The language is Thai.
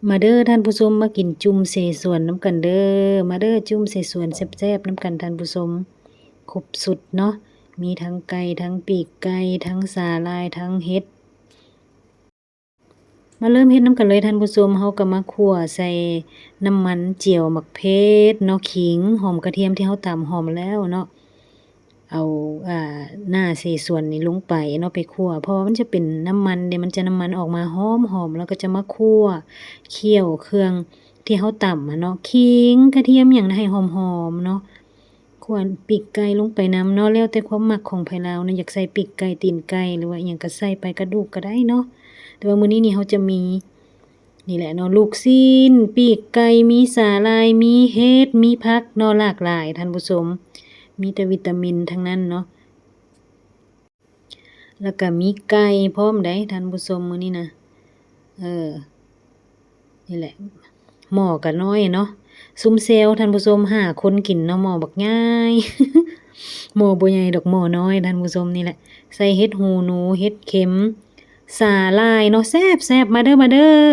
มาเด้อท่านผู้ชมมากินจุ่มเสฉวนน้ำกันเด้อมาเด้อจุ่มเสฉวนแซ่บๆน้ำกันท่านผู้ชมครบสุดเนาะมีทั้งไก่ทั้งปีกไก่ทั้งสาหร่ายทั้งเห็ดมาเริ่มเฮ็ดน้ำกันเลยท่านผู้ชมเฮาก็มาคั่วใส่น้ำมันเจียวหมักเพชรเนาะขิงหอมกระเทียมที่เฮาตำหอมแล้วเนาะเอาหน้าเสฉวนนี่ลงไปเนาะไปคั่วเพราะว่ามันจะเป็นน้ำมันเดี๋ยวมันจะน้ำมันออกมาหอมๆแล้วก็จะมาคั่วเคี่ยวเครื่องที่เฮาตำเนาะขิงกระเทียมหยังให้หอมๆเนาะคั่วปีกไก่ลงไปนำเนาะแล้วแต่ความมักของไผลาวนะอยากใส่ปีกไก่ตีนไก่หรือว่าอิหยังก็ใส่ไปกระดูกก็ได้เนาะแต่ว่ามื้อนี้นี่เฮาจะมีนี่แหละเนาะลูกชิ้นปีกไก่มีสาหร่ายมีเห็ดมีผักเนาะหลากหลายท่านผู้ชมมีแต่วิตามินทั้งนั้นเนาะแล้วก็มีไก่พร้อมได้ท่านผู้ชมมื้อนี้นะเออนี่แหละหม้อก็น้อยเนาะซุมแซวท่านผู้ชม5คนกินเนาะหม้อบักใหญ่หม้อบ่ใหญ่ดอกหม้อน้อยท่านผู้ชมนี่แหละใส่เห็ดหูหนูเห็ดเข็มสาหร่ายเนาะแซ่บๆมาเด้อ